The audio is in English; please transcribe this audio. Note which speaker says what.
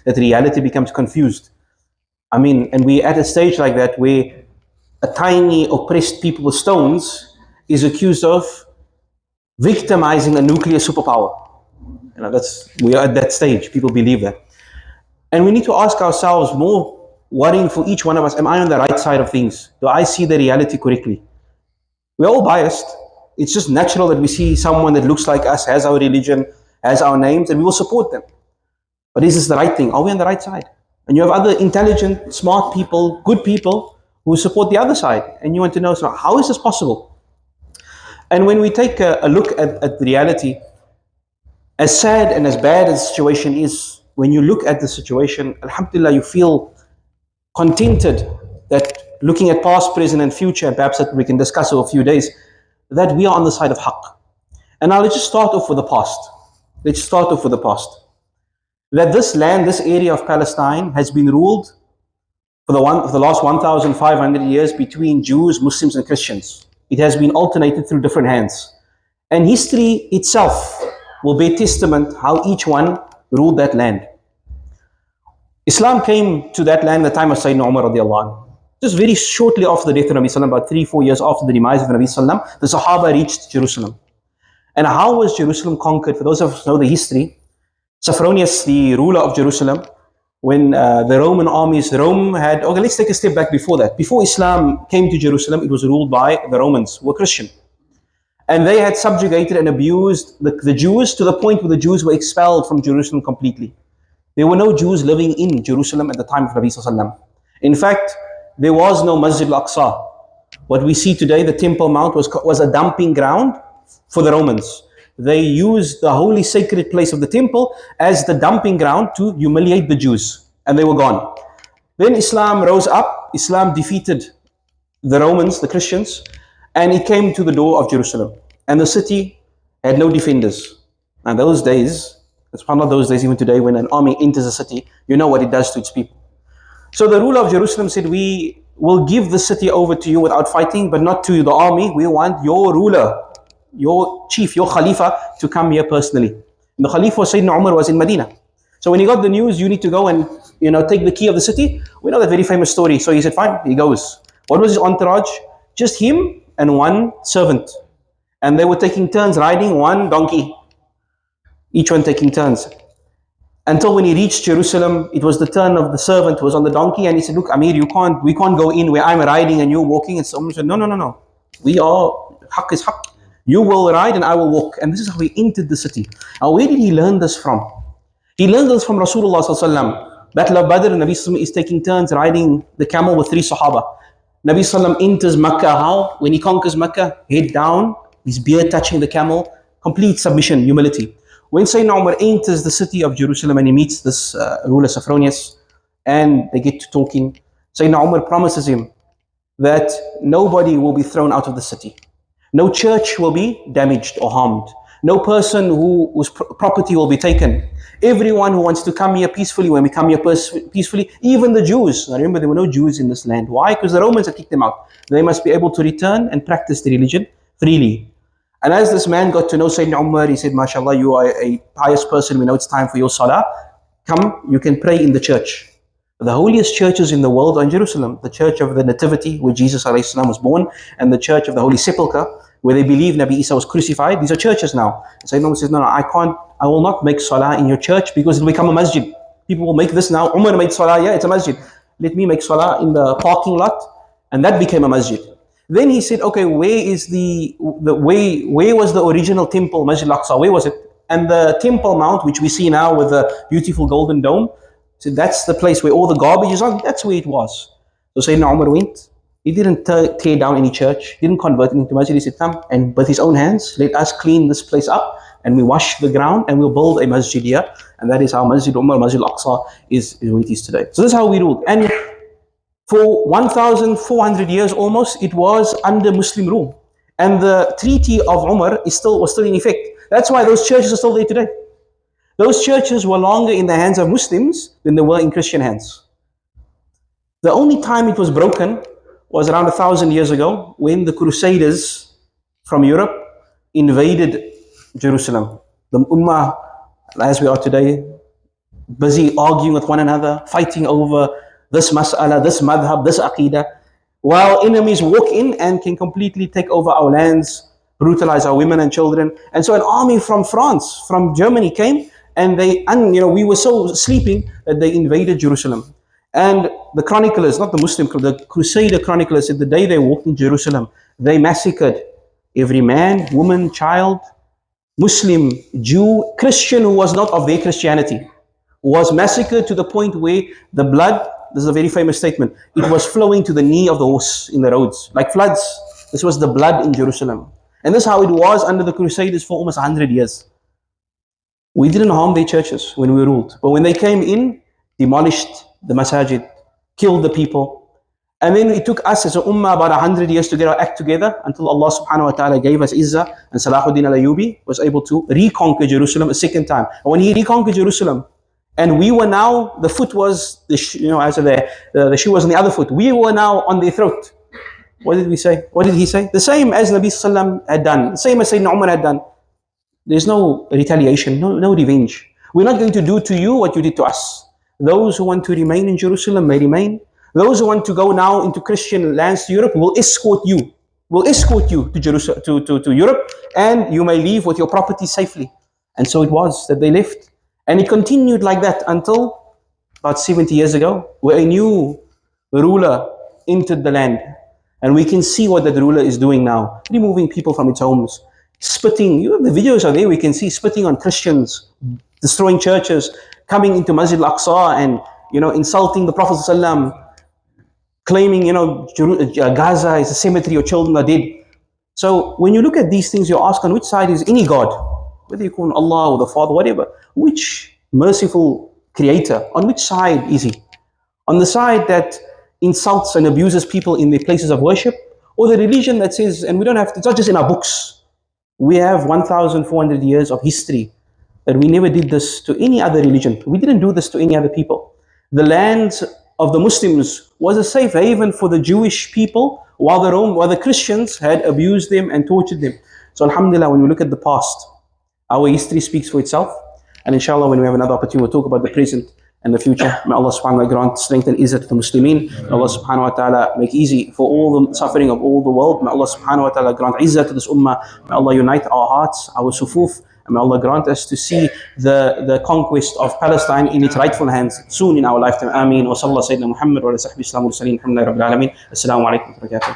Speaker 1: that reality becomes confused. I mean, and we're at a stage like that where a tiny oppressed people with stones is accused of victimizing a nuclear superpower. You know, we are at that stage. People believe that. And we need to ask ourselves more, worrying for each one of us, am I on the right side of things? Do I see the reality correctly? We're all biased. It's just natural that we see someone that looks like us, has our religion, has our names, and we will support them. But is this the right thing? Are we on the right side? And you have other intelligent, smart people, good people who support the other side. And you want to know, so how is this possible? And when we take a look at reality, as sad and as bad as the situation is, when you look at the situation, alhamdulillah, you feel contented that looking at past, present, and future, and perhaps that we can discuss over a few days, that we are on the side of haqq. And now let's just start off with the past. Let's start off with the past. That this land, this area of Palestine, has been ruled for the last 1,500 years between Jews, Muslims, and Christians. It has been alternated through different hands. And history itself will bear testament how each one ruled that land. Islam came to that land at the time of Sayyidina Umar radiallahu anhu. Just very shortly after the death of Nabi Sallam, about 3-4 years after the demise of Nabi Sallam, the Sahaba reached Jerusalem. And how was Jerusalem conquered? For those of us who know the history, Sophronius, the ruler of Jerusalem, when the Roman armies, Rome had, okay, let's take a step back before that. Before Islam came to Jerusalem, it was ruled by the Romans, who were Christian. And they had subjugated and abused the Jews to the point where the Jews were expelled from Jerusalem completely. There were no Jews living in Jerusalem at the time of Nabi Sallam. In fact, there was no Masjid al-Aqsa. What we see today, the Temple Mount, was a dumping ground for the Romans. They used the holy sacred place of the temple as the dumping ground to humiliate the Jews. And they were gone. Then Islam rose up. Islam defeated the Romans, the Christians, and it came to the door of Jerusalem. And the city had no defenders. And those days, subhanAllah, those days, even today, when an army enters a city, you know what it does to its people. So the ruler of Jerusalem said, we will give the city over to you without fighting, but not to the army. We want your ruler, your chief, your Khalifa to come here personally. And the Khalifa, Sayyidina Umar, was in Medina. So when he got the news, you need to go and take the key of the city. We know that very famous story. So he said, fine, he goes. What was his entourage? Just him and one servant. And they were taking turns riding one donkey. Each one taking turns. Until when he reached Jerusalem, it was the turn of the servant who was on the donkey, and he said, look, Amir, we can't go in where I'm riding and you're walking. And someone said, no. Haqq is haqq. You will ride and I will walk. And this is how he entered the city. Now, where did he learn this from? He learned this from Rasulullah sallallahu alaihi wasallam. Battle of Badr, Nabi sallallahu is taking turns riding the camel with 3 Sahaba. Nabi sallallahu enters Makkah. How? When he conquers Makkah, head down, his beard touching the camel, complete submission, humility. When Sayyidina Umar enters the city of Jerusalem and he meets this ruler Sophronius, and they get to talking, Sayyidina Umar promises him that nobody will be thrown out of the city. No church will be damaged or harmed. No person whose property will be taken. Everyone who wants to come here peacefully, when we come here peacefully, even the Jews. Now remember, there were no Jews in this land. Why? Because the Romans had kicked them out. They must be able to return and practice the religion freely. And as this man got to know Sayyidina Umar, he said, MashaAllah, you are a pious person. We know it's time for your salah. Come, you can pray in the church. The holiest churches in the world are in Jerusalem. The church of the Nativity, where Jesus ﷺ was born, and the church of the Holy Sepulchre, where they believe Nabi Isa was crucified. These are churches now. Sayyidina Umar says, no, I will not make salah in your church because it will become a masjid. People will make this now. Umar made salah, yeah, it's a masjid. Let me make salah in the parking lot. And that became a masjid. Then he said, okay, where was the original temple, Masjid al-Aqsa? Where was it? And the Temple Mount, which we see now with the beautiful golden dome, so that's the place where all the garbage is on. That's where it was. So Sayyidina Umar went. He didn't tear down any church. He didn't convert it into masjid. He said, come, and with his own hands, let us clean this place up, and we wash the ground, and we'll build a masjid here. And that is how Masjid Umar, Masjid al-Aqsa is where it is today. So this is how we ruled. And for 1,400 years almost, it was under Muslim rule. And the Treaty of Umar was still in effect. That's why those churches are still there today. Those churches were longer in the hands of Muslims than they were in Christian hands. The only time it was broken was around 1,000 years ago, when the Crusaders from Europe invaded Jerusalem. The Ummah, as we are today, busy arguing with one another, fighting over this mas'ala, this madhab, this aqidah, while enemies walk in and can completely take over our lands, brutalize our women and children. And so an army from France, from Germany came, and we were so sleeping that they invaded Jerusalem. And the chroniclers, not the Muslim, the Crusader chroniclers said the day they walked in Jerusalem, they massacred every man, woman, child, Muslim, Jew, Christian who was not of their Christianity, was massacred to the point where the blood, this is a very famous statement, it was flowing to the knee of the horse in the roads, like floods. This was the blood in Jerusalem. And this is how it was under the Crusaders for almost 100 years. We didn't harm their churches when we ruled. But when they came in, demolished the masajid, killed the people. And then it took us as a ummah about 100 years to get our act together until Allah subhanahu wa ta'ala gave us izzah, and Salahuddin al-Ayyubi was able to reconquer Jerusalem a second time. And when he reconquered Jerusalem, and we were now, the foot was, the shoe was on the other foot. We were now on their throat. What did we say? What did he say? The same as Nabi Sallam had done, the same as Sayyidina Umar had done. There's no retaliation, no revenge. We're not going to do to you what you did to us. Those who want to remain in Jerusalem may remain. Those who want to go now into Christian lands to Europe will escort you. Will escort you to Jerusalem, to Europe, and you may leave with your property safely. And so it was that they left. And it continued like that until about 70 years ago, where a new ruler entered the land. And we can see what that ruler is doing now, removing people from its homes, spitting. The videos are there, we can see spitting on Christians, destroying churches, coming into Masjid al-Aqsa and insulting the Prophet ﷺ, claiming Gaza is a cemetery or children are dead. So when you look at these things, you ask, on which side is any God? Whether you call him Allah or the Father, whatever, which merciful creator, on which side is he? On the side that insults and abuses people in their places of worship, or the religion that says, and we don't have to, it's not just in our books, we have 1,400 years of history that we never did this to any other religion. We didn't do this to any other people. The land of the Muslims was a safe haven for the Jewish people, while the Christians had abused them and tortured them. So alhamdulillah, when we look at the past, our history speaks for itself. And inshallah, when we have another opportunity, we'll talk about the present and the future. May Allah subhanahu wa ta'ala grant strength and izzah to the Muslimin. May Allah subhanahu wa ta'ala make easy for all the suffering of all the world. May Allah subhanahu wa ta'ala grant izzah to this ummah. May Allah unite our hearts, our sufuf. And may Allah grant us to see the conquest of Palestine in its rightful hands soon in our lifetime. Ameen. Wa sallallahu Sayyidina Muhammad wa ala sahbihi islam wa salim. Alhamdulillah Rabbil Alameen. Assalamu alaikum wa barakatuh.